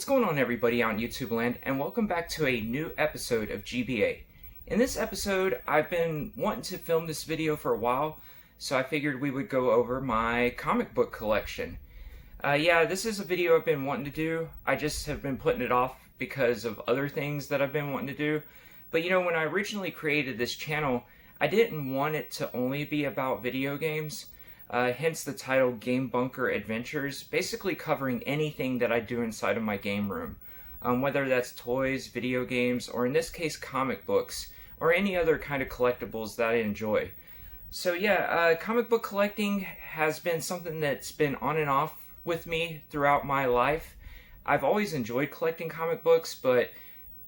What's going on, everybody out in YouTube land, and welcome back to a new episode of GBA. In this episode, I've been wanting to film this video for a while, so I figured we would go over my comic book collection. This is a video I've been wanting to do. I just have been putting it off because of other things that I've been wanting to do. But when I originally created this channel, I didn't want it to only be about video games. Hence the title Game Bunker Adventures, basically covering anything that I do inside of my game room. Whether that's toys, video games, or in this case comic books, or any other kind of collectibles that I enjoy. So comic book collecting has been something that's been on and off with me throughout my life. I've always enjoyed collecting comic books, but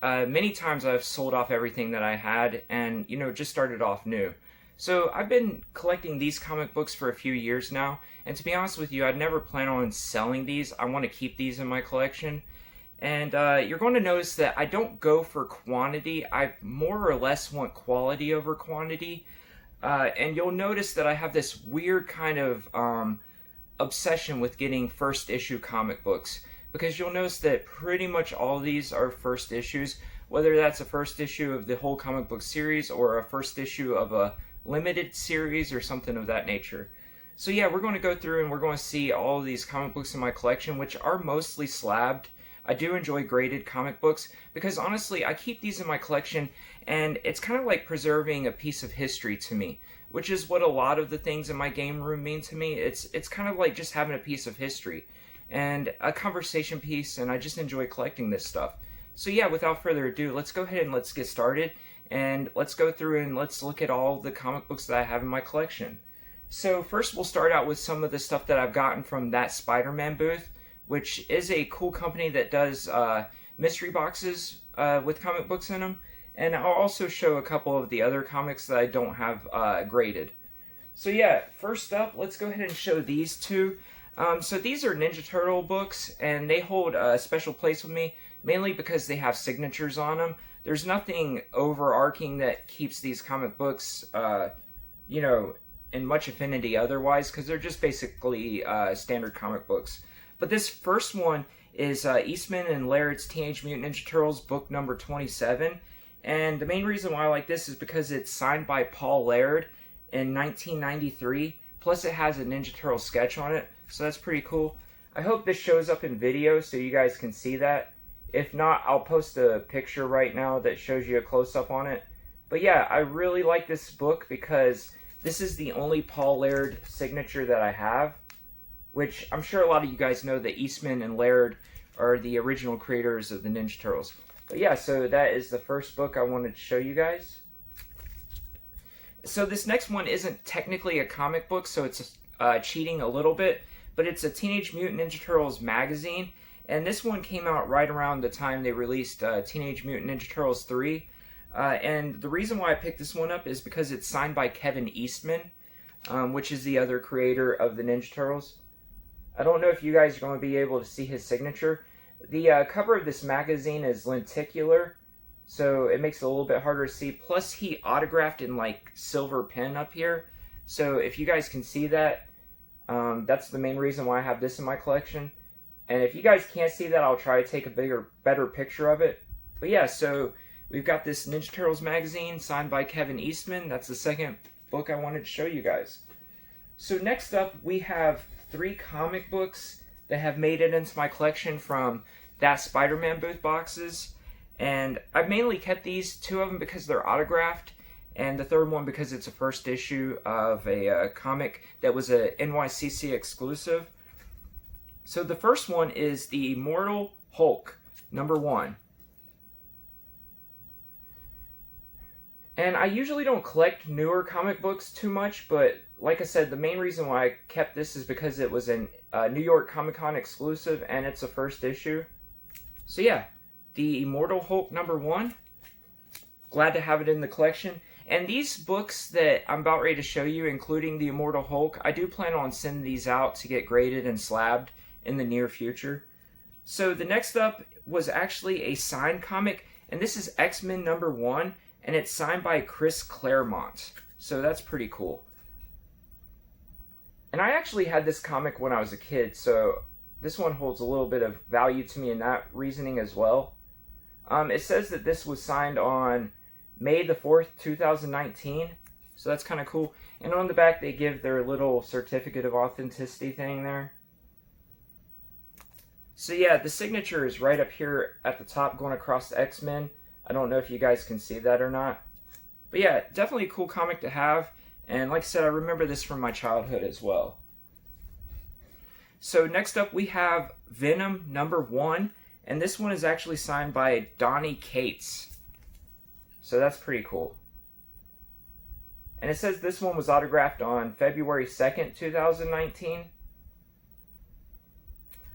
many times I've sold off everything that I had and, just started off new. So I've been collecting these comic books for a few years now, and to be honest with you, I'd never plan on selling these. I want to keep these in my collection. And you're going to notice that I don't go for quantity. I more or less want quality over quantity. And you'll notice that I have this weird kind of obsession with getting first issue comic books, because you'll notice that pretty much all of these are first issues, whether that's a first issue of the whole comic book series or a first issue of a limited series or something of that nature. So we're going to go through and we're going to see all of these comic books in my collection, which are mostly slabbed. I do enjoy graded comic books because honestly I keep these in my collection and it's kind of like preserving a piece of history to me, which is what a lot of the things in my game room mean to me. It's kind of like just having a piece of history and a conversation piece, and I just enjoy collecting this stuff. So without further ado, let's go ahead and let's get started. And let's go through and let's look at all the comic books that I have in my collection. So first we'll start out with some of the stuff that I've gotten from That Spider-Man booth, which is a cool company that does mystery boxes with comic books in them. And I'll also show a couple of the other comics that I don't have graded. So first up, let's go ahead and show these two. So these are Ninja Turtle books, and they hold a special place with me, mainly because they have signatures on them. There's nothing overarching that keeps these comic books, in much affinity otherwise, because they're just basically standard comic books. But this first one is Eastman and Laird's Teenage Mutant Ninja Turtles, book number 27. And the main reason why I like this is because it's signed by Paul Laird in 1993. Plus it has a Ninja Turtle sketch on it, so that's pretty cool. I hope this shows up in video so you guys can see that. If not, I'll post a picture right now that shows you a close-up on it. But I really like this book because this is the only Paul Laird signature that I have, which I'm sure a lot of you guys know that Eastman and Laird are the original creators of the Ninja Turtles. But so that is the first book I wanted to show you guys. So this next one isn't technically a comic book, so it's cheating a little bit, but it's a Teenage Mutant Ninja Turtles magazine. And this one came out right around the time they released Teenage Mutant Ninja Turtles 3. And the reason why I picked this one up is because it's signed by Kevin Eastman, which is the other creator of the Ninja Turtles. I don't know if you guys are going to be able to see his signature. The cover of this magazine is lenticular, so it makes it a little bit harder to see. Plus, he autographed in silver pen up here. So if you guys can see that, that's the main reason why I have this in my collection. And if you guys can't see that, I'll try to take a better picture of it. But so we've got this Ninja Turtles magazine signed by Kevin Eastman. That's the second book I wanted to show you guys. So next up, we have 3 comic books that have made it into my collection from That Spider-Man booth boxes. And I've mainly kept these, 2 of them because they're autographed, and the third one because it's a first issue of a comic that was a NYCC exclusive. So the first one is the Immortal Hulk, number 1. And I usually don't collect newer comic books too much, but like I said, the main reason why I kept this is because it was a New York Comic Con exclusive and it's a first issue. So the Immortal Hulk number 1. Glad to have it in the collection. And these books that I'm about ready to show you, including the Immortal Hulk, I do plan on sending these out to get graded and slabbed in the near future. So the next up was actually a signed comic, and this is XMen number 1, and it's signed by Chris Claremont. So that's pretty cool. And I actually had this comic when I was a kid, so this one holds a little bit of value to me in that reasoning as well. It says that this was signed on May the 4th, 2019. So that's kind of cool. And on the back, they give their little certificate of authenticity thing there. So yeah, the signature is right up here at the top going across the X-Men. I don't know if you guys can see that or not. But yeah, definitely a cool comic to have. And like I said, I remember this from my childhood as well. So next up we have Venom #1. And this one is actually signed by Donny Cates. So that's pretty cool. And it says this one was autographed on February 2nd, 2019.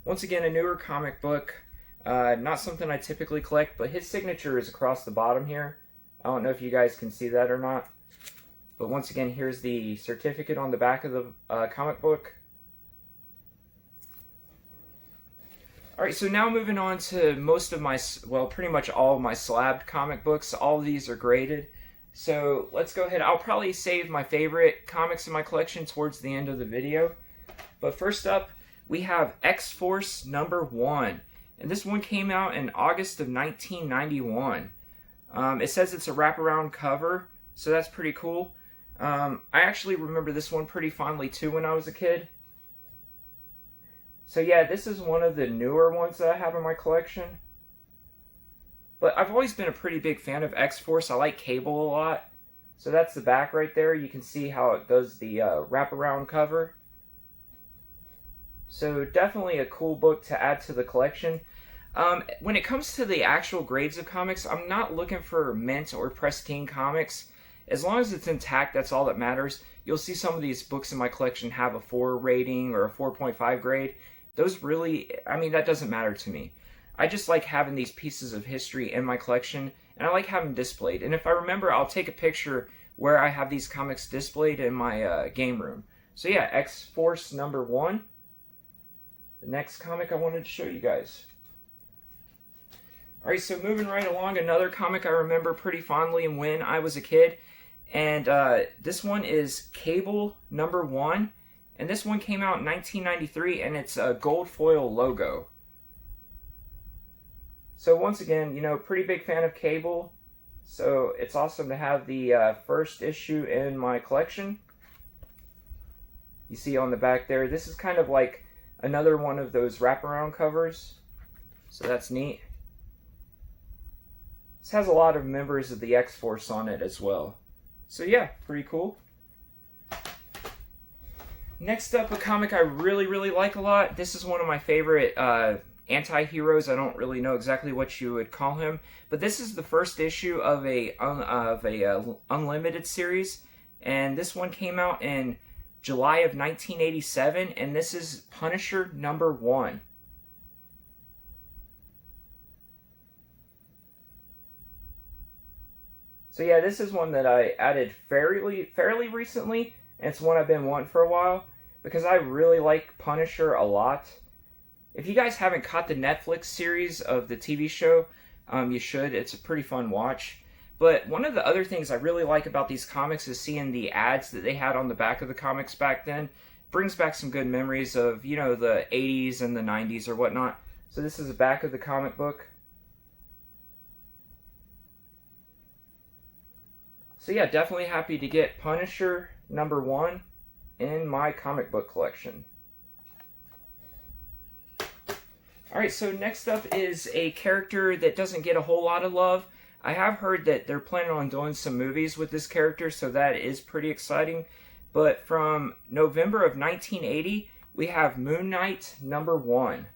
Once again, a newer comic book. Not something I typically collect, but his signature is across the bottom here. I don't know if you guys can see that or not. But once again, here's the certificate on the back of the comic book. Alright, so now moving on to most of my, well, pretty much all of my slabbed comic books. All of these are graded. So let's go ahead. I'll probably save my favorite comics in my collection towards the end of the video. But first up, we have X-Force #1. And this one came out in August of 1991. It says it's a wraparound cover, so that's pretty cool. I actually remember this one pretty fondly too when I was a kid. So yeah, this is one of the newer ones that I have in my collection. But I've always been a pretty big fan of X-Force. I like Cable a lot. So that's the back right there. You can see how it does the wraparound cover. So definitely a cool book to add to the collection. When it comes to the actual grades of comics, I'm not looking for mint or pristine comics. As long as it's intact, that's all that matters. You'll see some of these books in my collection have a 4 rating or a 4.5 grade. Those really, I mean, that doesn't matter to me. I just like having these pieces of history in my collection, and I like having them displayed. And if I remember, I'll take a picture where I have these comics displayed in my game room. So yeah, X-Force #1. The next comic I wanted to show you guys. Alright, so moving right along, another comic I remember pretty fondly when I was a kid. And this one is Cable #1. And this one came out in 1993, and it's a gold foil logo. So once again, you know, pretty big fan of Cable. So it's awesome to have the first issue in my collection. You see on the back there, this is kind of like another one of those wraparound covers. So that's neat. This has a lot of members of the X-Force on it as well. So yeah, pretty cool. Next up, a comic I really like a lot. This is one of my favorite anti-heroes. I don't really know exactly what you would call him, but this is the first issue of a Unlimited series, and this one came out in July of 1987, and this is Punisher #1. So yeah, this is one that I added fairly recently, and it's one I've been wanting for a while, because I really like Punisher a lot. If you guys haven't caught the Netflix series of the TV show, you should. It's a pretty fun watch. But one of the other things I really like about these comics is seeing the ads that they had on the back of the comics back then. Brings back some good memories of, you know, the 80s and the 90s or whatnot. So this is the back of the comic book. So yeah, definitely happy to get Punisher #1 in my comic book collection. Alright, so next up is a character that doesn't get a whole lot of love. I have heard that they're planning on doing some movies with this character, so that is pretty exciting. But from November of 1980, we have Moon Knight #1.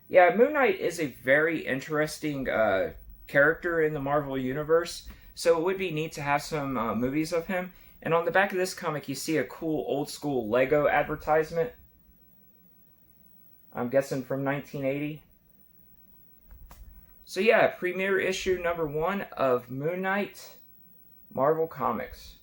Yeah, Moon Knight is a very interesting character in the Marvel Universe, so it would be neat to have some movies of him. And on the back of this comic, you see a cool old-school Lego advertisement. I'm guessing from 1980. So yeah, premiere issue #1 of Moon Knight, Marvel Comics.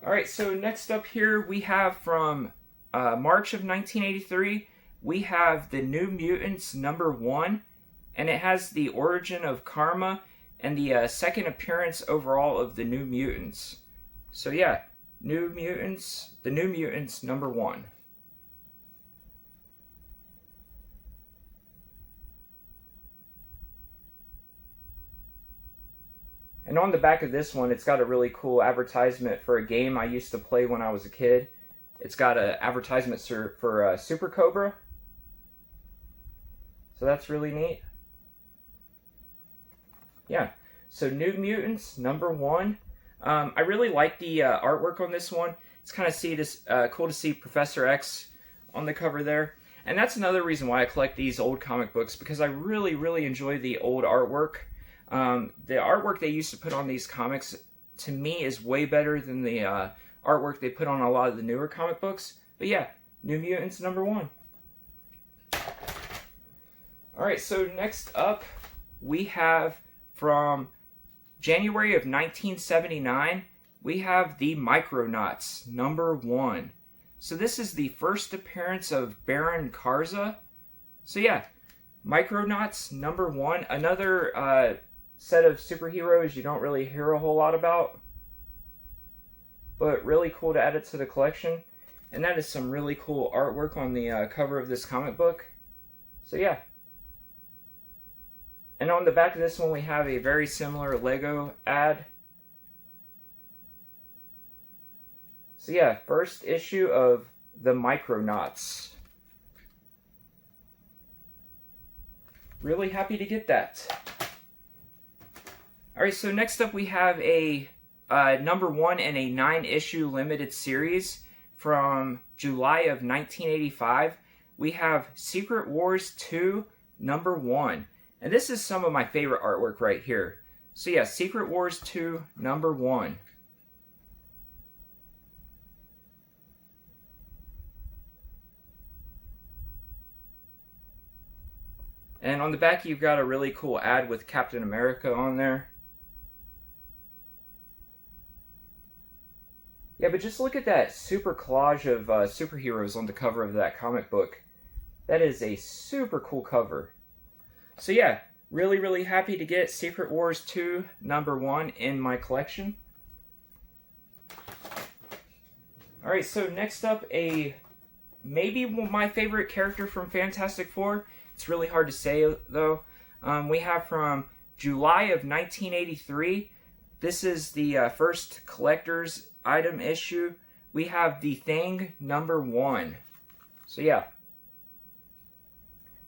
Alright, so next up here we have from March of 1983, we have the New Mutants #1, and it has the origin of Karma, and the second appearance overall of the New Mutants. So yeah, New Mutants, the New Mutants #1. And on the back of this one, it's got a really cool advertisement for a game I used to play when I was a kid. It's got an advertisement for Super Cobra. So that's really neat. Yeah, so New Mutants #1. I really like the artwork on this one. It's kind of cool to see Professor X on the cover there. And that's another reason why I collect these old comic books, because I really, really enjoy the old artwork. The artwork they used to put on these comics, to me, is way better than the artwork they put on a lot of the newer comic books. But yeah, New Mutants #1. Alright, so next up, we have from January of 1979, we have the Micronauts #1. So this is the first appearance of Baron Karza. So yeah, Micronauts #1, another set of superheroes you don't really hear a whole lot about, but really cool to add it to the collection. And that is some really cool artwork on the cover of this comic book. So yeah. And on the back of this one, we have a very similar Lego ad. So yeah, first issue of the Micronauts. Really happy to get that. Alright, so next up we have a #1 in a 9-issue limited series from July of 1985. We have Secret Wars 2 #1. And this is some of my favorite artwork right here. So yeah, Secret Wars 2 #1. And on the back you've got a really cool ad with Captain America on there. Yeah, but just look at that super collage of superheroes on the cover of that comic book. That is a super cool cover. So yeah, really, really happy to get Secret Wars 2 #1 in my collection. Alright, so next up, maybe my favorite character from Fantastic Four. It's really hard to say, though. We have from July of 1983. This is the first collector's item issue. We have The Thing #1. So yeah.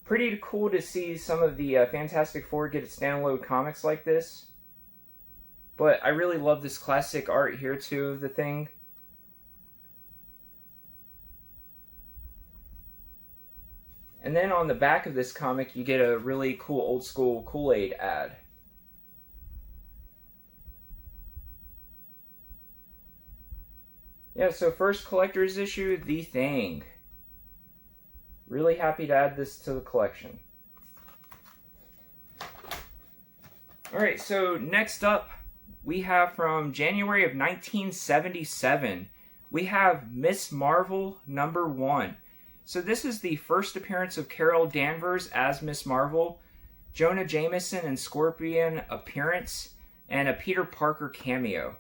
Pretty cool to see some of the Fantastic Four get standalone comics like this. But I really love this classic art here too of The Thing. And then on the back of this comic you get a really cool old school Kool-Aid ad. Yeah, so first collector's issue, The Thing. Really happy to add this to the collection. Alright, so next up, we have from January of 1977, we have Miss Marvel #1. So this is the first appearance of Carol Danvers as Miss Marvel, Jonah Jameson and Scorpion appearance, and a Peter Parker cameo.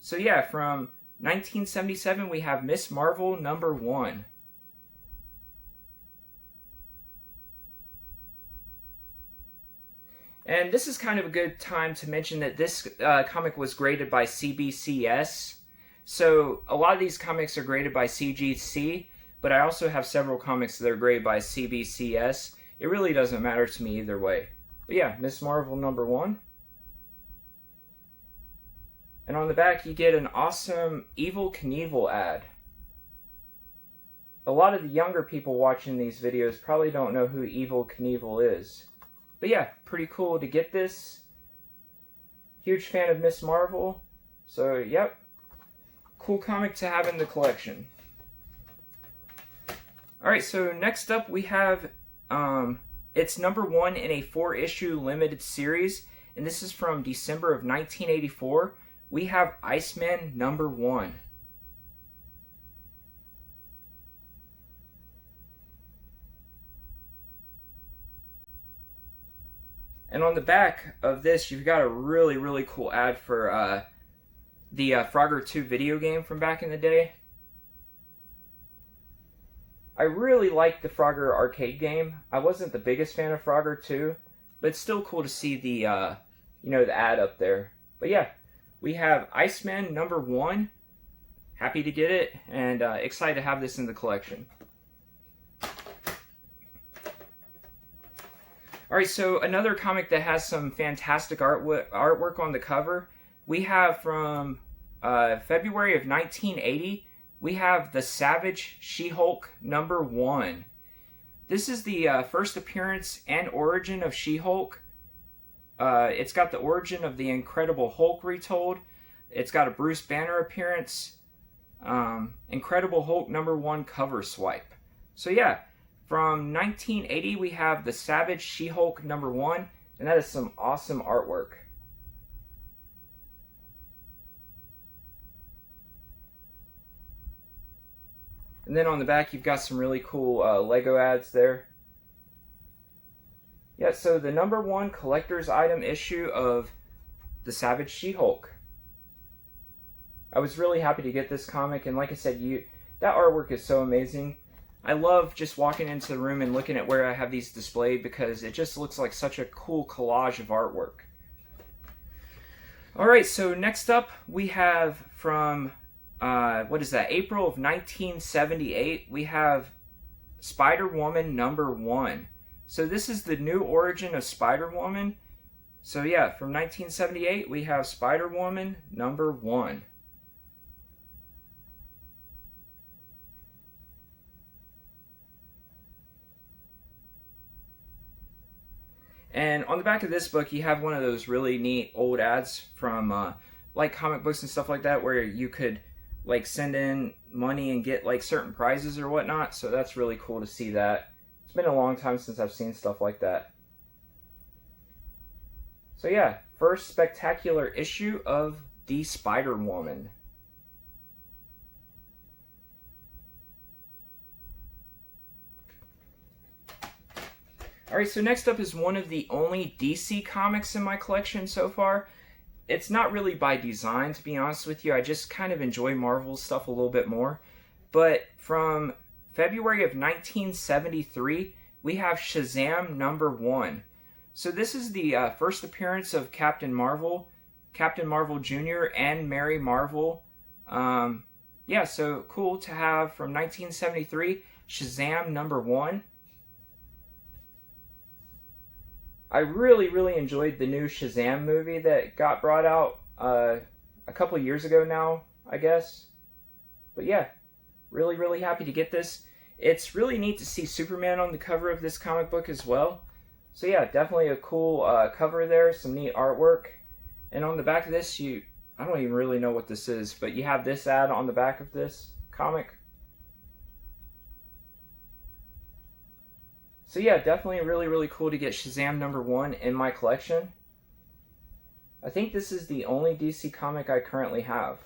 So yeah, from 1977 we have Miss Marvel #1. And this is kind of a good time to mention that this comic was graded by CBCS. So a lot of these comics are graded by CGC, but I also have several comics that are graded by CBCS. It really doesn't matter to me either way. But yeah, Miss Marvel #1. And on the back you get an awesome Evel Knievel ad. A lot of the younger people watching these videos probably don't know who Evel Knievel is. But yeah, pretty cool to get this. Huge fan of Miss Marvel. So, yep. Cool comic to have in the collection. Alright, so next up we have, it's #1 in a 4-issue limited series. And this is from December of 1984. We have Iceman #1. And on the back of this, you've got a really, really cool ad for the Frogger 2 video game from back in the day. I really liked the Frogger arcade game. I wasn't the biggest fan of Frogger 2, but it's still cool to see the, the ad up there. But yeah, we have XMen #1. Happy to get it, and excited to have this in the collection. Alright, so another comic that has some fantastic artwork on the cover. We have from February of 1980, we have the Savage She-Hulk #1. This is the first appearance and origin of She-Hulk. It's got the origin of the Incredible Hulk retold. It's got a Bruce Banner appearance. Incredible Hulk #1 cover swipe. So yeah, from 1980 we have the Savage She-Hulk #1, and that is some awesome artwork. And then on the back you've got some really cool Lego ads there. Yeah, so the #1 collector's item issue of the Savage She-Hulk. I was really happy to get this comic, and like I said, that artwork is so amazing. I love just walking into the room and looking at where I have these displayed because it just looks like such a cool collage of artwork. Alright, so next up we have from, April of 1978, we have Spider-Woman #1. So this is the new origin of Spider-Woman. So yeah, from 1978 we have Spider-Woman #1. And on the back of this book, you have one of those really neat old ads from like comic books and stuff like that, where you could like send in money and get like certain prizes or whatnot. So that's really cool to see that. It's been a long time since I've seen stuff like that. So yeah, first spectacular issue of the Spider-Woman. Alright, so next up is one of the only DC comics in my collection so far. It's not really by design, to be honest with you. I just kind of enjoy Marvel stuff a little bit more. But from February of 1973, we have Shazam #1. So this is the first appearance of Captain Marvel Jr., and Mary Marvel. Yeah, so cool to have from 1973, Shazam #1. I really, really enjoyed the new Shazam movie that got brought out a couple years ago now, I guess. But yeah, really, really happy to get this. It's really neat to see Superman on the cover of this comic book as well. So yeah, definitely a cool cover there, some neat artwork. And on the back of this, I don't even really know what this is, but you have this ad on the back of this comic. So yeah, definitely really, really cool to get Shazam #1 in my collection. I think this is the only DC comic I currently have.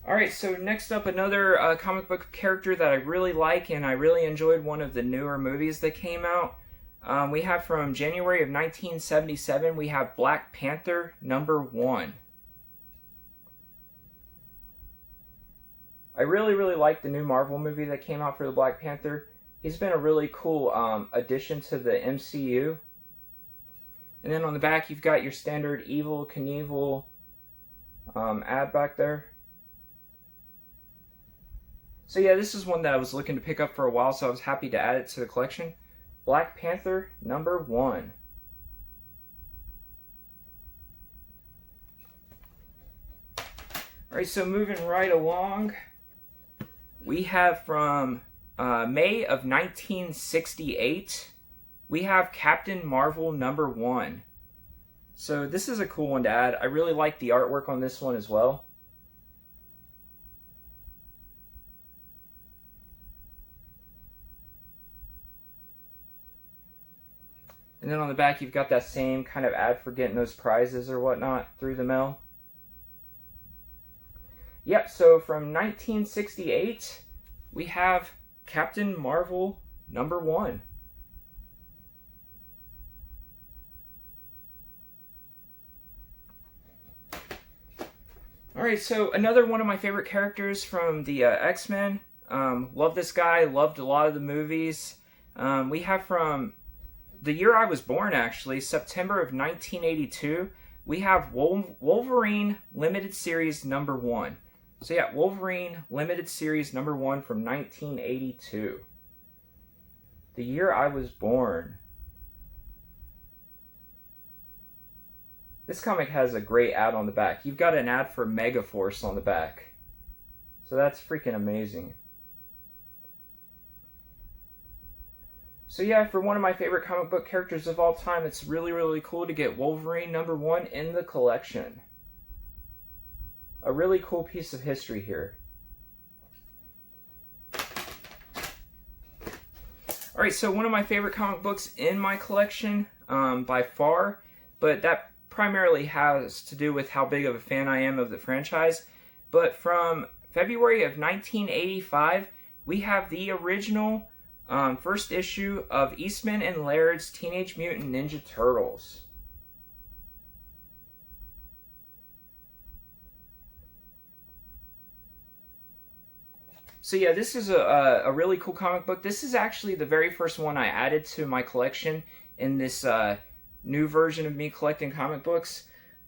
Alright, so next up, another comic book character that I really like, and I really enjoyed one of the newer movies that came out. We have from January of 1977, we have Black Panther #1. I really, really like the new Marvel movie that came out for the Black Panther. He's been a really cool addition to the MCU. And then on the back, you've got your standard Evel Knievel ad back there. So yeah, this is one that I was looking to pick up for a while, so I was happy to add it to the collection. Black Panther #1. Alright, so moving right along, we have from May of 1968, we have Captain Marvel #1. So this is a cool one to add. I really like the artwork on this one as well. And then on the back, you've got that same kind of ad for getting those prizes or whatnot through the mail. Yep, so from 1968, we have Captain Marvel #1. Alright, so another one of my favorite characters from the X-Men. Love this guy, loved a lot of the movies. We have from the year I was born, actually, September of 1982, we have Wolverine Limited Series number 1. So yeah, Wolverine Limited Series number 1 from 1982. The year I was born. This comic has a great ad on the back. You've got an ad for Megaforce on the back. So that's freaking amazing. So yeah, for one of my favorite comic book characters of all time, it's really, really cool to get Wolverine number 1 in the collection. A really cool piece of history here. Alright, so one of my favorite comic books in my collection, by far, but that primarily has to do with how big of a fan I am of the franchise. But from February of 1985, we have the original first issue of Eastman and Laird's Teenage Mutant Ninja Turtles. So yeah, this is a really cool comic book. This is actually the very first one I added to my collection in this new version of me collecting comic books.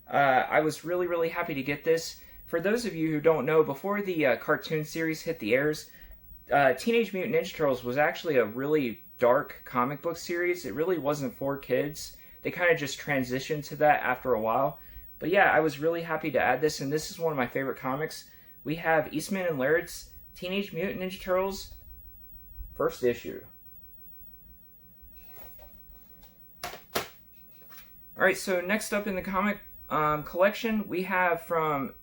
I was really, really happy to get this. For those of you who don't know, before the cartoon series hit the airs, Teenage Mutant Ninja Turtles was actually a really dark comic book series. It really wasn't for kids. They kind of just transitioned to that after a while. But yeah, I was really happy to add this, and this is one of my favorite comics. We have Eastman and Laird's Teenage Mutant Ninja Turtles, first issue. Alright, so next up in the comic collection, we have from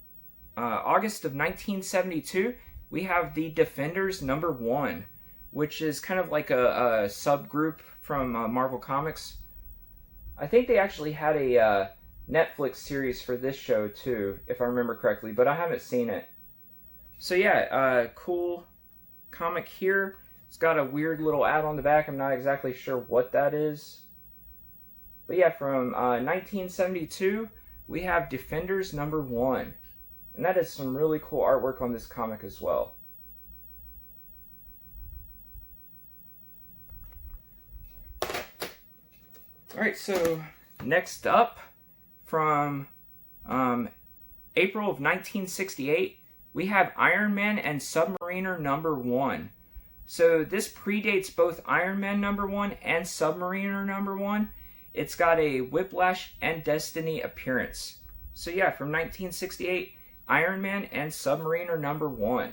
August of 1972, we have the Defenders number 1, which is kind of like a subgroup from Marvel Comics. I think they actually had a Netflix series for this show too, if I remember correctly, but I haven't seen it. So yeah, cool comic here. It's got a weird little ad on the back. I'm not exactly sure what that is. But yeah, from 1972, we have Defenders number 1. And that is some really cool artwork on this comic as well. Alright, so next up, from April of 1968, we have Iron Man and Submariner number 1. So this predates both Iron Man number 1 and Submariner number 1. It's got a Whiplash and Destiny appearance. So yeah, from 1968, Iron Man and Submariner number 1.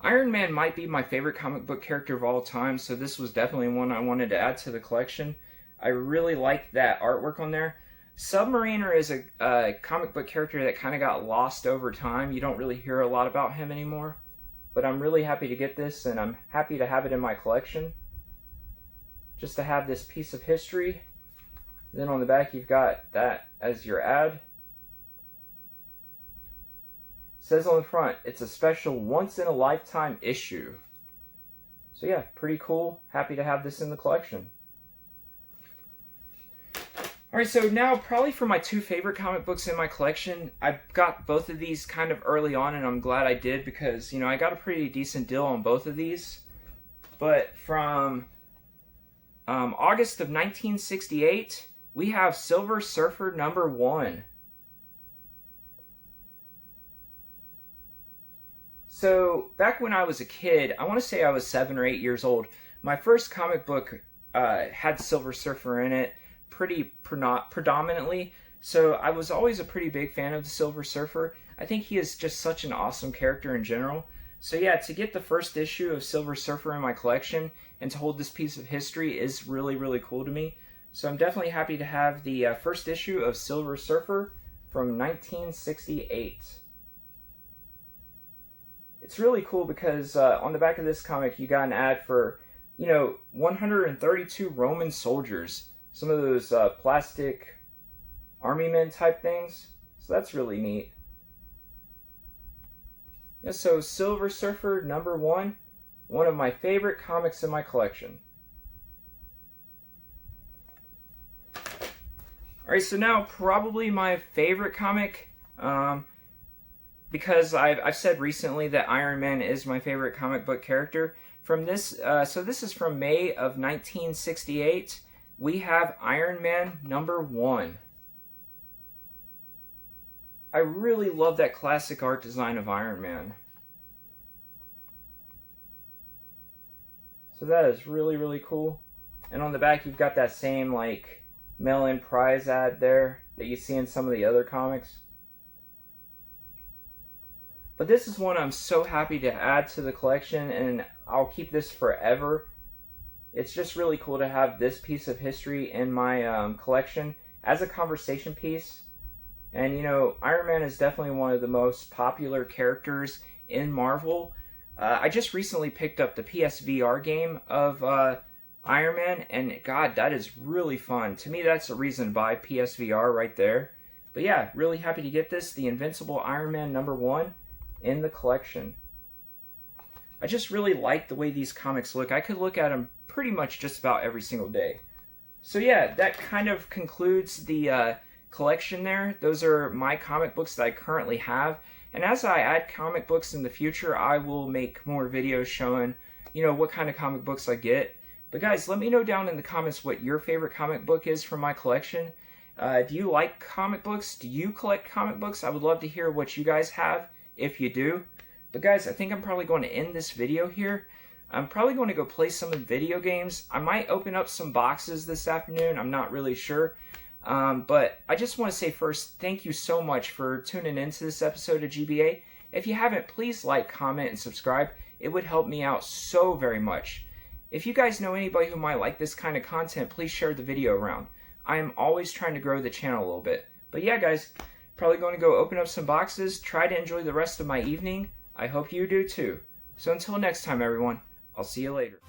Iron Man might be my favorite comic book character of all time, so this was definitely one I wanted to add to the collection. I really like that artwork on there. Submariner is a comic book character that kind of got lost over time. You don't really hear a lot about him anymore. But I'm really happy to get this, and I'm happy to have it in my collection. Just to have this piece of history. Then on the back you've got that as your ad. It says on the front, it's a special once-in-a-lifetime issue. So yeah, pretty cool. Happy to have this in the collection. Alright, so now probably for my two favorite comic books in my collection, I got both of these kind of early on, and I'm glad I did because, you know, I got a pretty decent deal on both of these. But from August of 1968, we have Silver Surfer number 1. So, back when I was a kid, I want to say I was 7 or 8 years old, my first comic book had Silver Surfer in it pretty predominantly, so I was always a pretty big fan of the Silver Surfer. I think he is just such an awesome character in general. So yeah, to get the first issue of Silver Surfer in my collection and to hold this piece of history is really, really cool to me. So I'm definitely happy to have the first issue of Silver Surfer from 1968. It's really cool because on the back of this comic you got an ad for, you know, 132 Roman soldiers. Some of those plastic army men type things. So that's really neat. Yeah, so Silver Surfer number 1, one of my favorite comics in my collection. Alright, so now probably my favorite comic, because I've said recently that Iron Man is my favorite comic book character. From this, so this is from May of 1968. We have Iron Man #1. I really love that classic art design of Iron Man. So that is really, really cool. And on the back, you've got that same, like, mail-in prize ad there that you see in some of the other comics. But this is one I'm so happy to add to the collection, and I'll keep this forever. It's just really cool to have this piece of history in my collection as a conversation piece. And, you know, Iron Man is definitely one of the most popular characters in Marvel. I just recently picked up the PSVR game of Iron Man, and God, that is really fun. To me, that's a reason to buy PSVR right there. But yeah, really happy to get this, the Invincible Iron Man #1 in the collection. I just really like the way these comics look. I could look at them pretty much just about every single day. So yeah, that kind of concludes the collection there. Those are my comic books that I currently have. And as I add comic books in the future, I will make more videos showing, you know, what kind of comic books I get. But guys, let me know down in the comments what your favorite comic book is from my collection. Do you like comic books? Do you collect comic books? I would love to hear what you guys have, if you do. But guys, I think I'm probably going to end this video here. I'm probably going to go play some video games. I might open up some boxes this afternoon. I'm not really sure. But I just want to say first, thank you so much for tuning into this episode of GBA. If you haven't, please like, comment, and subscribe. It would help me out so very much. If you guys know anybody who might like this kind of content, please share the video around. I am always trying to grow the channel a little bit. But yeah, guys, probably going to go open up some boxes, try to enjoy the rest of my evening. I hope you do too. So until next time, everyone, I'll see you later.